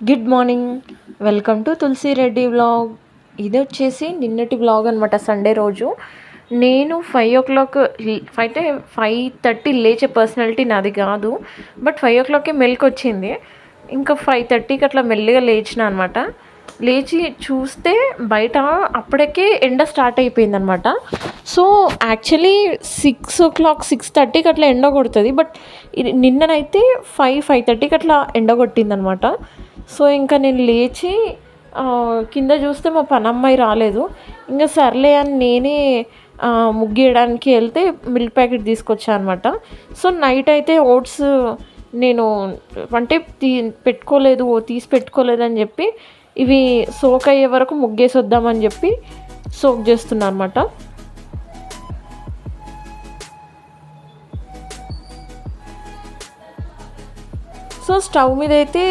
Good morning. Welcome to Tulasi Reddy vlog. ఇది వచ్చేసి నిన్నటి వ్లాగ్ అనమాట. సండే రోజు నేను 5 o'clock అయితే 5:30 లేచే పర్సనాలిటీ నాది కాదు. బట్ 5 o'clockకే మెలకు వచ్చింది. ఇంకా 5:30కి అట్లా మెల్లిగా లేచిన అనమాట. లేచి చూస్తే బయట అప్పటికే ఎండ స్టార్ట్ అయిపోయింది అనమాట. సో యాక్చువల్లీ 6 o'clock 6:30కి అట్లా ఎండ కొడుతుంది. బట్ ఇది నిన్ననైతే 5:30కి అట్లా ఎండ కొట్టింది అనమాట. సో ఇంకా నేను లేచి కింద చూస్తే మా పనమ్మాయి రాలేదు. ఇంకా సర్లే అని నేనే ముగ్గేయడానికి వెళ్తే మిల్క్ ప్యాకెట్ తీసుకొచ్చాను అనమాట. సో నైట్ అయితే ఓట్స్ నేను అంటే పెట్టుకోలేదు, తీసి పెట్టుకోలేదు అని చెప్పి ఇవి సోక్ అయ్యే వరకు ముగ్గేసి వద్దామని చెప్పి సోక్ చేస్తున్నాను అనమాట. సో స్టవ్ మీద అయితే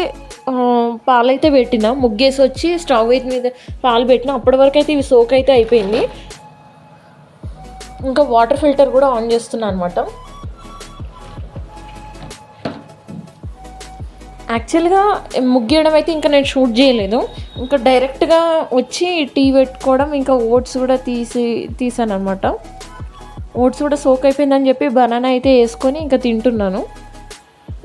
పాలైతే పెట్టిన, ముగ్గేసి వచ్చి స్టవ్ మీద పాలు పెట్టిన. అప్పటి వరకు అయితే ఇవి సోక్ అయితే అయిపోయింది. ఇంకా వాటర్ ఫిల్టర్ కూడా ఆన్ చేస్తున్నాను అనమాట. యాక్చువల్గా ముగ్గేయడం అయితే ఇంకా నేను షూట్ చేయలేదు. ఇంకా డైరెక్ట్గా వచ్చి టీ పెట్టుకోవడం, ఇంకా ఓట్స్ కూడా తీసాను అనమాట. ఓట్స్ కూడా సోక్ అయిపోయిందని చెప్పి బనానా అయితే వేసుకొని ఇంకా తింటున్నాను.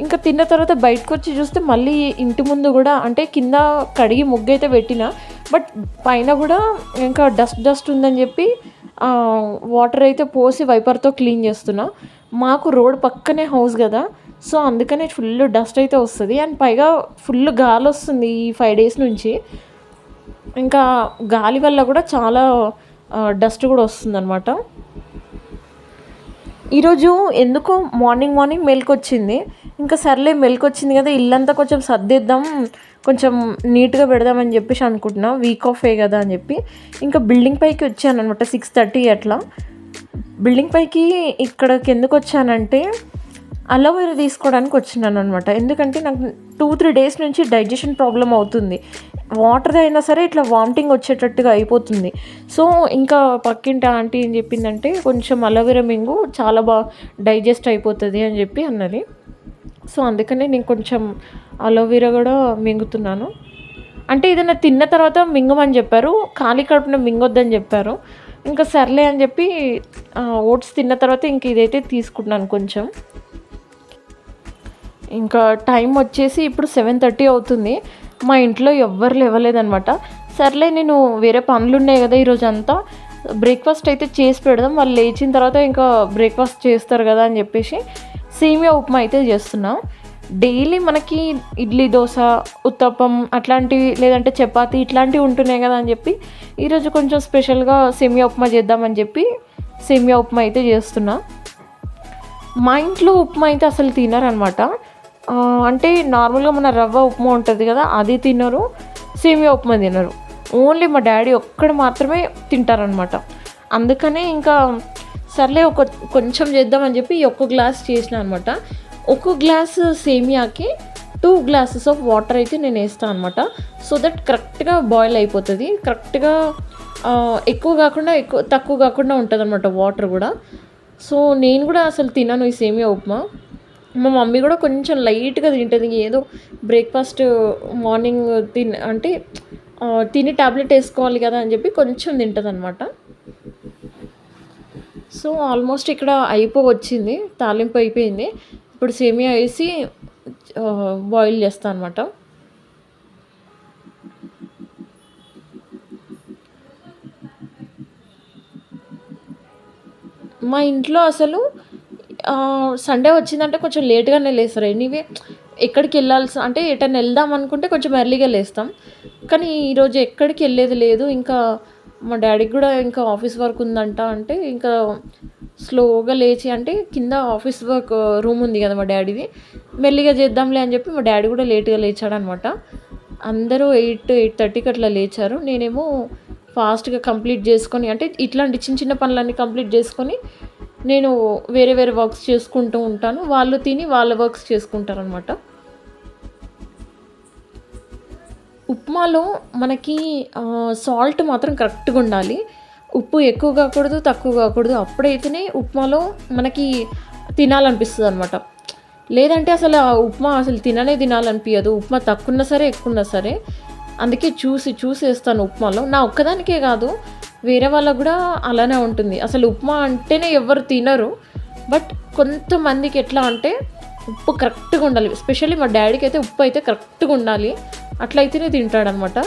ఇంకా తిన్న తర్వాత బయటకు వచ్చి చూస్తే మళ్ళీ ఇంటి ముందు కూడా అంటే కింద కడిగి ముగ్గు అయితే పెట్టిన, బట్ పైన కూడా ఇంకా డస్ట్ ఉందని చెప్పి వాటర్ అయితే పోసి వైపర్తో క్లీన్ చేస్తున్నా. మాకు రోడ్ పక్కనే హౌస్ కదా, సో అందుకనే ఫుల్ డస్ట్ అయితే వస్తుంది. అండ్ పైగా ఫుల్ గాలి వస్తుంది ఈ 5 days నుంచి. ఇంకా గాలి వల్ల కూడా చాలా డస్ట్ కూడా వస్తుంది అనమాట. ఈరోజు ఎందుకో మార్నింగ్ మెలకు వచ్చింది. ఇంకా సర్లే మెలకు వచ్చింది కదా, ఇల్లంతా కొంచెం సర్దేద్దాం, కొంచెం నీట్గా పెడదామని చెప్పేసి అనుకుంటున్నా. వీక్ ఆఫే కదా అని చెప్పి ఇంకా బిల్డింగ్ పైకి వచ్చాను అనమాట. 6:30 అట్లా బిల్డింగ్ పైకి ఇక్కడికి ఎందుకు వచ్చానంటే అలోవెరా తీసుకోవడానికి వచ్చినాను అనమాట. ఎందుకంటే నాకు 2-3 days నుంచి డైజెషన్ ప్రాబ్లం అవుతుంది. వాటర్ అయినా సరే ఇట్లా వామిటింగ్ వచ్చేటట్టుగా అయిపోతుంది. సో ఇంకా పక్కింటి ఆంటీ ఏం చెప్పిందంటే కొంచెం అలోవెరా మింగు చాలా బాగా డైజెస్ట్ అయిపోతుంది అని చెప్పి అన్నది. సో అందుకనే నేను కొంచెం అలోవెరా కూడా మింగుతున్నాను. అంటే ఏదైనా తిన్న తర్వాత మింగమని చెప్పారు, ఖాళీ కడుపున మింగొద్దని చెప్పారు. ఇంకా సర్లే అని చెప్పి ఓట్స్ తిన్న తర్వాత ఇంక ఇదైతే తీసుకుంటున్నాను కొంచెం. ఇంకా టైం వచ్చేసి ఇప్పుడు 7:30 అవుతుంది. మా ఇంట్లో ఎవ్వరు లేవలేదనమాట. సర్లే నేను వేరే పనులు ఉన్నాయి కదా ఈరోజు అంతా, బ్రేక్ఫాస్ట్ అయితే చేసి పెడదాం, వాళ్ళు లేచిన తర్వాత ఇంకా బ్రేక్ఫాస్ట్ చేస్తారు కదా అని చెప్పేసి సేమియా ఉప్మా అయితే చేస్తున్నా. డైలీ మనకి ఇడ్లీ, దోశ, ఉత్తప్పం అట్లాంటివి లేదంటే చపాతీ ఇట్లాంటివి ఉంటున్నాయి కదా అని చెప్పి ఈరోజు కొంచెం స్పెషల్గా సేమియా ఉప్మా చేద్దామని చెప్పి సేమియా ఉప్మా అయితే చేస్తున్నా. మా ఇంట్లో ఉప్మా అయితే అసలు తినరనమాట. అంటే నార్మల్గా మన రవ్వ ఉప్మా ఉంటుంది కదా, అది తినరు, సేమియా ఉప్మా తినరు. ఓన్లీ మా డాడీ ఒక్కడు మాత్రమే తింటారనమాట. అందుకనే ఇంకా సర్లే కొంచెం చేద్దామని చెప్పి ఒక్క గ్లాస్ చేసిన అనమాట. ఒక్క గ్లాస్ సేమియాకి 2 glasses ఆఫ్ వాటర్ అయితే నేను వేస్తాను అనమాట. సో దట్ కరెక్ట్గా బాయిల్ అయిపోతుంది. కరెక్ట్గా ఎక్కువ కాకుండా తక్కువ కాకుండా ఉంటుంది అనమాట వాటర్ కూడా. సో నేను కూడా అసలు తినను ఈ సేమియా ఉప్మా. మా మమ్మీ కూడా కొంచెం లైట్గా తింటుంది. ఏదో బ్రేక్ఫాస్ట్ మార్నింగ్ అంటే తిని ట్యాబ్లెట్ వేసుకోవాలి కదా అని చెప్పి కొంచెం తింటుంది అనమాట. సో ఆల్మోస్ట్ ఇక్కడ వచ్చింది, తాలింపు అయిపోయింది. ఇప్పుడు సేమియా వేసి బాయిల్ చేస్తాను అనమాట. మా ఇంట్లో అసలు సండే వచ్చిందంటే కొంచెం లేట్గానే లేస్తారు. ఎనీవే ఎక్కడికి వెళ్ళాల్సి అంటే ఎటైనా వెళ్దాం అనుకుంటే కొంచెం ఎర్లీగా లేస్తాం. కానీ ఈరోజు ఎక్కడికి వెళ్ళేది లేదు. ఇంకా మా డాడీకి కూడా ఇంకా ఆఫీస్ వర్క్ ఉందంట. అంటే ఇంకా స్లోగా లేచి, అంటే కింద ఆఫీస్ వర్క్ రూమ్ ఉంది కదా మా డాడీది, మెల్లిగా చేద్దాంలే అని చెప్పి మా డాడీ కూడా లేట్గా లేచాడనమాట. అందరూ 8-8:30కి అట్లా లేచారు. నేనేమో ఫాస్ట్గా కంప్లీట్ చేసుకొని, అంటే ఇట్లాంటి చిన్న చిన్న పనులన్నీ కంప్లీట్ చేసుకొని నేను వేరే వర్క్స్ చేసుకుంటూ ఉంటాను. వాళ్ళు తిని వాళ్ళ వర్క్స్ చేసుకుంటారనమాట. ఉప్మాలో మనకి సాల్ట్ మాత్రం కరెక్ట్గా ఉండాలి. ఉప్పు ఎక్కువ కాకూడదు, తక్కువ కాకూడదు. అప్పుడైతేనే ఉప్మాలో మనకి తినాలనిపిస్తుంది అనమాట. లేదంటే అసలు ఆ ఉప్మా అసలు తినాలనిపియదు. ఉప్మా తక్కువున్నా సరే, ఎక్కువున్నా సరే. అందుకే చూసి చూసి ఏస్తాను ఉప్మాలో. నా ఒక్కదానికే కాదు, వేరే వాళ్ళకి గూడా అలానే ఉంటుంది. అసలు ఉప్మా అంటేనే ఎవ్వరు తినరు. బట్ కొంతమందికి ఎట్లా అంటే ఉప్పు కరెక్ట్‌గా ఉండాలి. ఎస్పెషల్లీ మా డ్యాడీకైతే ఉప్పు అయితే కరెక్ట్‌గా ఉండాలి. అట్లయితేనే తింటాడనమాట.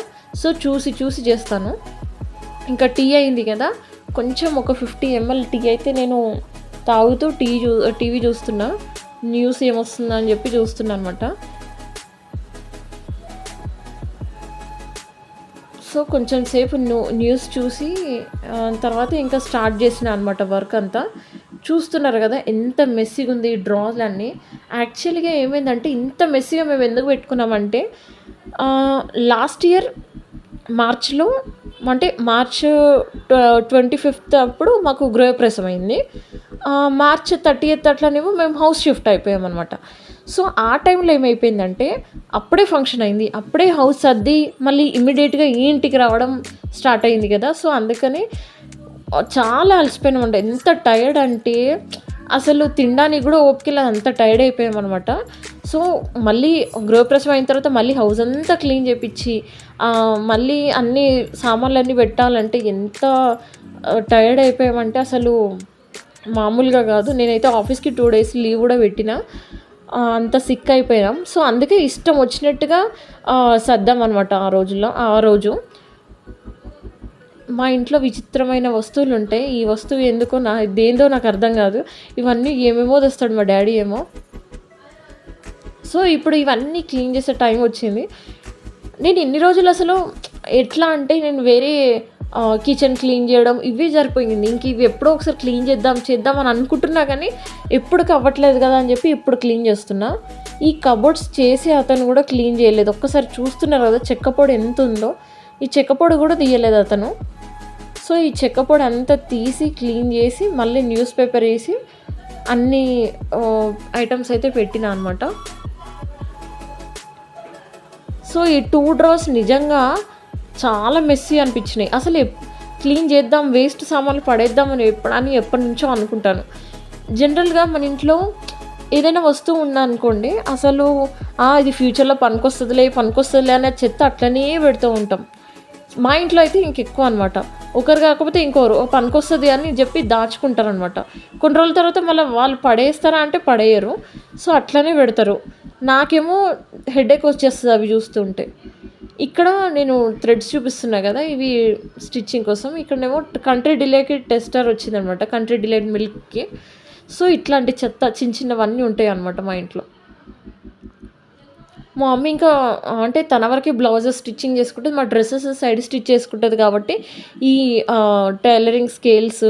సో, చూసి చూసి చేస్తాను. ఇంకా టీ అయింది కదా! కొంచెం ఒక 50 ఎంఎల్ టీ అయితే నేను తాగుతూ టీవీ చూస్తున్నా. న్యూస్ ఏమొస్తుందా అని చెప్పి చూస్తున్నా అనమాట. సో, కొంచెం సేపు న్యూస్ చూసి తర్వాత ఇంకా స్టార్ట్ చేసినా అనమాట వర్క్ అంతా. చూస్తున్నారు కదా ఎంత మెస్సీగా ఉంది ఈ డ్రాలన్నీ. యాక్చువల్‌గా ఏమైందంటే ఇంత మెస్సీగా మేము ఎందుకు పెట్టుకున్నామంటే లాస్ట్ ఇయర్ మార్చ్‌లో అంటే మార్చ్ 25థ్ అప్పుడు మాకు గృహప్రవేశం అయింది. మార్చ్ 30థ్ అట్లనేమో మేము హౌస్ షిఫ్ట్ అయిపోయామనమాట. సో, ఆ టైంలో ఏమైపోయిందంటే అప్పుడే ఫంక్షన్ అయింది. అప్పుడే హౌస్ సర్ది మళ్ళీ ఇమ్మీడియేట్‌గా ఈ ఇంటికి రావడం స్టార్ట్ అయింది కదా! సో, అందుకని చాలా అలసిపోయామండి. ఎంత టైర్డ్ అంటే అసలు తినడానికి కూడా ఓపిక లేదు. అంత టైర్డ్ అయిపోయామనమాట. సో, మళ్ళీ గృహప్రవేశం అయిన తర్వాత మళ్ళీ హౌస్ అంతా క్లీన్ చేపిచ్చి మళ్ళీ అన్నీ సామాన్లన్నీ పెట్టాలంటే ఎంత టైర్డ్ అయిపోయామంటే అసలు మామూలుగా కాదు. నేనైతే ఆఫీస్‌కి 2 డేస్ లీవ్ కూడా పెట్టినా. అంత సిక్ అయిపోయాం. సో, అందుకే ఇష్టం వచ్చినట్టుగా సర్దామనమాట ఆ రోజు. మా ఇంట్లో విచిత్రమైన వస్తువులుంటాయి. ఈ వస్తువు ఎందుకో దేనిదో నాకు అర్థం కాదు. ఇవన్నీ ఏమేమో తెస్తాడు మా డ్యాడీ ఏమో. సో, ఇప్పుడు ఇవన్నీ క్లీన్ చేసే టైం వచ్చింది. నేను ఇన్ని రోజులు అసలు ఎట్లా అంటే నేను వేరే కిచెన్ క్లీన్ చేయడం ఇవే సరిపోయింది. ఇంక ఇవి ఎప్పుడో ఒకసారి క్లీన్ చేద్దాం అని అనుకుంటున్నా కానీ ఎప్పటికి అవ్వట్లేదు కదా అని చెప్పి ఇప్పుడు క్లీన్ చేస్తున్నా. ఈ కబోర్డ్స్ చేసి అతను కూడా క్లీన్ చేయలేదు. ఒక్కసారి చూస్తున్నారు కదా చెక్కపొడి ఎంత ఉందో. ఈ చెక్కపొడి కూడా తీయలేదు అతను. సో, ఈ చెక్కపొడి అంతా తీసి క్లీన్ చేసి మళ్ళీ న్యూస్ పేపర్ వేసి అన్ని ఐటమ్స్ అయితే పెట్టినా అనమాట. సో, ఈ 2 డ్రాస్ నిజంగా చాలా మెస్సీ అనిపించినాయి. అసలు క్లీన్ చేద్దాం, వేస్ట్ సామాన్లు పడేద్దామని ఎప్పటి నుంచో అనుకుంటాను. జనరల్‌గా మన ఇంట్లో ఏదైనా వస్తువు ఉందనుకోండి, అసలు ఇది ఫ్యూచర్‌లో పనికొస్తదిలే అనే చెత్త అట్లనే పెడుతూ ఉంటాం. మా ఇంట్లో అయితే ఇంకెక్కువ అనమాట. ఒకరు కాకపోతే ఇంకోరు పనికొస్తది అని చెప్పి దాచుకుంటారనమాట. కొన్ని రోజుల తర్వాత మళ్ళీ వాళ్ళు పడేస్తారా అంటే పడేయరు. సో, అట్లనే పెడతారు. నాకేమో హెడేక్ వచ్చేస్తుంది అవి చూస్తుంటే. ఇక్కడ నేను థ్రెడ్స్ చూపిస్తున్నా కదా, ఇవి స్టిచ్చింగ్ కోసం. ఇక్కడనేమో కంట్రీ డిలైట్ టెస్టర్ వచ్చిందనమాట, కంట్రీ డిలైట్ మిల్క్కి. సో, ఇట్లాంటి చెత్త చిన్నవన్నీ ఉంటాయి అన్నమాట మా ఇంట్లో. మా మమ్మీ ఇంకా అంటే తన వరకే బ్లౌజెస్ స్టిచ్చింగ్ చేసుకుంటుంది. మా డ్రెస్సెస్ సైడ్ స్టిచ్ చేసుకుంటుంది కాబట్టి ఈ టైలరింగ్ స్కేల్స్,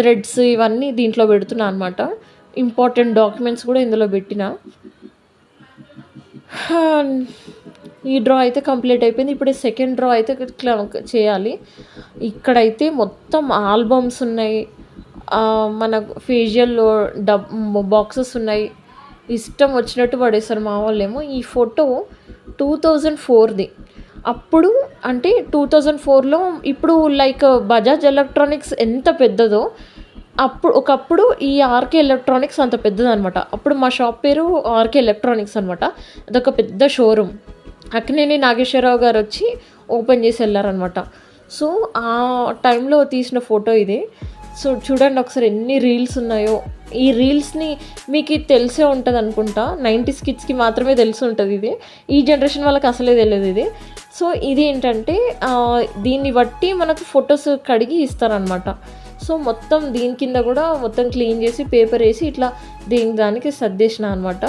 థ్రెడ్స్ ఇవన్నీ దీంట్లో పెడుతున్నా అనమాట. ఇంపార్టెంట్ డాక్యుమెంట్స్ కూడా ఇందులో పెట్టిన. ఈ డ్రా అయితే కంప్లీట్ అయిపోయింది. ఇప్పుడు సెకండ్ డ్రా అయితే చేయాలి. ఇక్కడైతే మొత్తం ఆల్బమ్స్ ఉన్నాయి. మన ఫేషియల్ బాక్సెస్ ఉన్నాయి. ఇష్టం వచ్చినట్టు పడేస్తారు మా వాళ్ళేమో. ఈ ఫోటో 2004ది. అప్పుడు అంటే 2004లో ఇప్పుడు లైక్ బజాజ్ ఎలక్ట్రానిక్స్ ఎంత పెద్దదో ఒకప్పుడు ఈ ఆర్కే ఎలక్ట్రానిక్స్ అంత పెద్దదనమాట. అప్పుడు మా షాప్ పేరు ఆర్కే ఎలక్ట్రానిక్స్ అనమాట. అదొక పెద్ద షోరూమ్. అక్కినేని నాగేశ్వరరావు గారు వచ్చి ఓపెన్ చేసి వెళ్ళారనమాట. సో, ఆ టైంలో తీసిన ఫోటో ఇది. సో, చూడండి ఒకసారి ఎన్ని రీల్స్ ఉన్నాయో. ఈ రీల్స్ని మీకు తెలిసే ఉంటుంది అనుకుంటా. 90s కిడ్స్కి మాత్రమే తెలిసి ఉంటుంది ఇది. ఈ జనరేషన్ వాళ్ళకి అసలే తెలియదు ఇది. సో, ఇది ఏంటంటే దీన్ని బట్టి మనకు ఫొటోస్ కడిగి ఇస్తారనమాట. సో, మొత్తం దీని కింద కూడా మొత్తం క్లీన్ చేసి పేపర్ వేసి ఇట్లా దానికి సర్దేసిన అనమాట.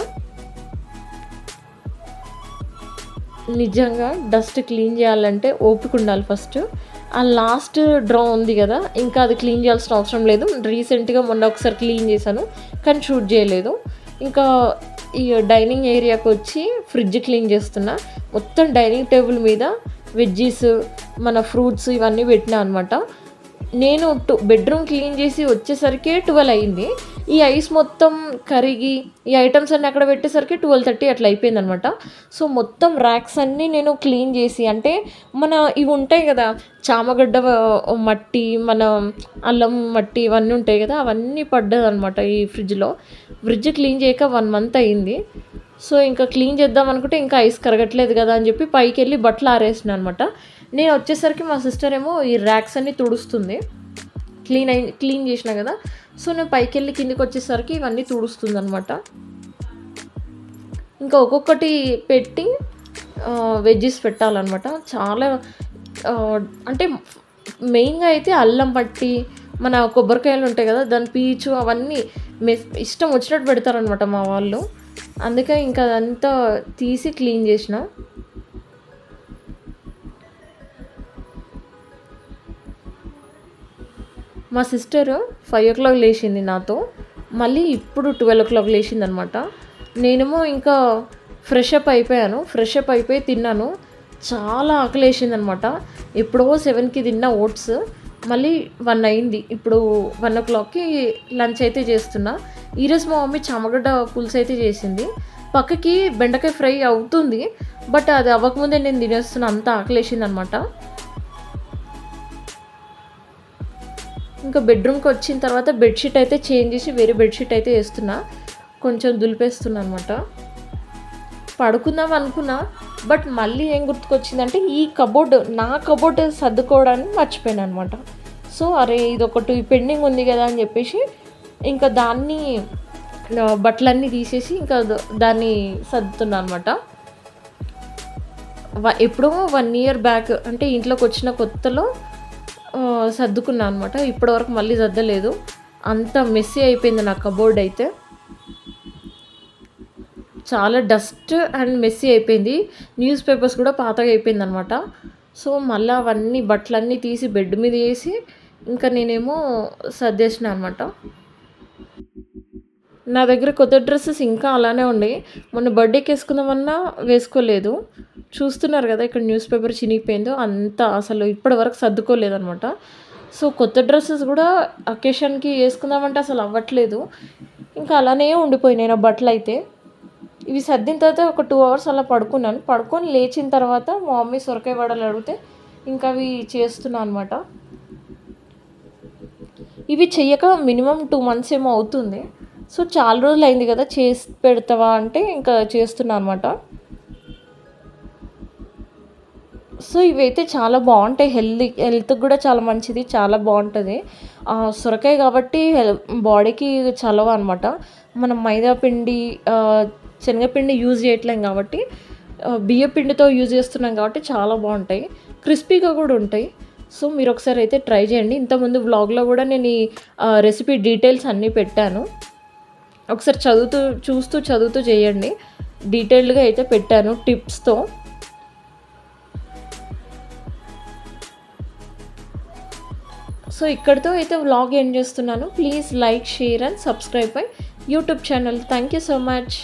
నిజంగా డస్ట్ క్లీన్ చేయాలంటే ఓపిక ఉండాలి ఫస్ట్. ఆ లాస్ట్ డ్రా ఉంది కదా, ఇంకా అది క్లీన్ చేయాల్సిన అవసరం లేదు. రీసెంట్గా మొన్న ఒకసారి క్లీన్ చేశాను కానీ షూట్ చేయలేదు. ఇంకా ఈ డైనింగ్ ఏరియాకి వచ్చి ఫ్రిడ్జ్ క్లీన్ చేస్తున్నా. మొత్తం డైనింగ్ టేబుల్ మీద వెజ్జీస్, మన ఫ్రూట్స్ ఇవన్నీ పెట్టినా అనమాట. నేను బెడ్రూమ్ క్లీన్ చేసి వచ్చేసరికి 12 అయింది. ఈ ఐస్ మొత్తం కరిగి ఈ ఐటమ్స్ అన్నీ అక్కడ పెట్టేసరికి 12:30 అట్లా అయిపోయిందనమాట. సో మొత్తం ర్యాక్స్ అన్నీ నేను క్లీన్ చేసి, అంటే మన ఇవి ఉంటాయి కదా చామగడ్డ మట్టి, మన అల్లం మట్టి ఇవన్నీ ఉంటాయి కదా, అవన్నీ పడ్డదనమాట ఈ ఫ్రిడ్జ్ క్లీన్ చేయక 1 మంత్ అయింది. సో ఇంకా క్లీన్ చేద్దాం అనుకుంటే ఇంకా ఐస్ కరగట్లేదు కదా అని చెప్పి పైకి వెళ్ళి బట్టలు ఆరేసిన అనమాట. నేను వచ్చేసరికి మా సిస్టర్ ఏమో ఈ ర్యాక్స్ అన్నీ తుడుస్తుంది. క్లీన్ చేసిన కదా, సో నేను పైకి వెళ్ళి కిందికి వచ్చేసరికి ఇవన్నీ తుడుస్తుంది అనమాట. ఇంకా ఒక్కొక్కటి పెట్టి వెజ్జెస్ పెట్టాలన్నమాట. చాలా అంటే మెయిన్గా అయితే అల్లం పట్టి, మన కొబ్బరికాయలు ఉంటాయి కదా దాని పీచు అవన్నీ ఇష్టం వచ్చినట్టు పెడతారనమాట మా వాళ్ళు. అందుకే ఇంకా అదంతా తీసి క్లీన్ చేసిన. మా సిస్టర్ 5 లేచింది నాతో, మళ్ళీ ఇప్పుడు 12 లేచిందనమాట. నేనేమో ఇంకా ఫ్రెష్ అప్ అయిపోయి తిన్నాను. చాలా ఆకలేసిందనమాట. ఎప్పుడో 7కి తిన్న ఓట్స్, మళ్ళీ 1 అయింది. ఇప్పుడు 1 లంచ్ అయితే చేస్తున్నా. ఈరోజు మా మమ్మీ చామగడ్డ పులుసు అయితే చేసింది. పక్కకి బెండకాయ ఫ్రై అవుతుంది, బట్ అది అవ్వకముందే నేను తినేస్తున్నా, అంత ఆకలేసిందనమాట. ఇంకా బెడ్రూమ్కి వచ్చిన తర్వాత బెడ్షీట్ అయితే చేంజ్ చేసి వేరే బెడ్షీట్ అయితే వేస్తున్నా, కొంచెం దులిపేస్తున్నా అనమాట. పడుకుందాం అనుకున్నా, బట్ మళ్ళీ ఏం గుర్తుకొచ్చిందంటే నా కబోర్డ్ సర్దుకోవడానికి మర్చిపోయాను అనమాట. సో అరే ఇదొకటి పెండింగ్ ఉంది కదా అని చెప్పేసి ఇంకా దాన్ని బట్టలన్నీ తీసేసి ఇంకా దాన్ని సర్దుతున్నా అనమాట. ఎప్పుడో 1 year బ్యాక్, అంటే ఇంట్లోకి వచ్చిన కొత్తలో సర్దుకున్నా అనమాట. ఇప్పటివరకు మళ్ళీ సర్దలేదు, అంత మెస్సీ అయిపోయింది నా కబోర్డ్ అయితే. చాలా డస్ట్ అండ్ మెస్సీ అయిపోయింది. న్యూస్ పేపర్స్ కూడా పాతగా అయిపోయింది అనమాట. సో మళ్ళీ అవన్నీ బట్టలన్నీ తీసి బెడ్ మీద వేసి ఇంకా నేనేమో సర్దేసిన అనమాట. నా దగ్గర కొత్త డ్రెస్సెస్ ఇంకా అలానే ఉన్నాయి. మొన్న బర్త్డేకి వేసుకుందామన్నా వేసుకోలేదు. చూస్తున్నారు కదా ఇక్కడ న్యూస్ పేపర్ చినిగిపోయిందో, అంత అసలు ఇప్పటివరకు సర్దుకోలేదనమాట. సో కొత్త డ్రెస్సెస్ కూడా అకేషన్కి వేసుకుందామంటే అసలు అవ్వట్లేదు, ఇంకా అలానే ఉండిపోయినాయి నా బట్టలు అయితే. ఇవి సర్దిన తర్వాత ఒక 2 hours అలా పడుకొని లేచిన తర్వాత మా మమ్మీ సొరకాయ వడలు అడిగితే ఇంకా అవి చేస్తున్నాను అనమాట. ఇవి చెయ్యక మినిమం 2 months ఏమో అవుతుంది. సో చాలా రోజులు అయింది కదా, చేసి పెడతావా అంటే ఇంకా చేస్తున్నా అనమాట. సో ఇవైతే చాలా బాగుంటాయి, హెల్త్కి కూడా చాలా మంచిది, చాలా బాగుంటుంది. సొరకాయ కాబట్టి బాడీకి చలవ అనమాట. మనం మైదా పిండి శనగపిండి యూజ్ చేయట్లేం కాబట్టి, బియ్య పిండితో యూజ్ చేస్తున్నాం కాబట్టి చాలా బాగుంటాయి, క్రిస్పీగా కూడా ఉంటాయి. సో మీరు ఒకసారి అయితే ట్రై చేయండి. ఇంతకుముందు వ్లాగ్లో కూడా నేను ఈ రెసిపీ డీటెయిల్స్ అన్నీ పెట్టాను, ఒకసారి చదువుతూ చేయండి. డీటెయిల్డ్గా అయితే పెట్టాను టిప్స్తో. సో ఇక్కడితో అయితే వ్లాగ్ ఎండ్ చేస్తున్నాను. Please like, share and subscribe my YouTube channel. Thank you so much.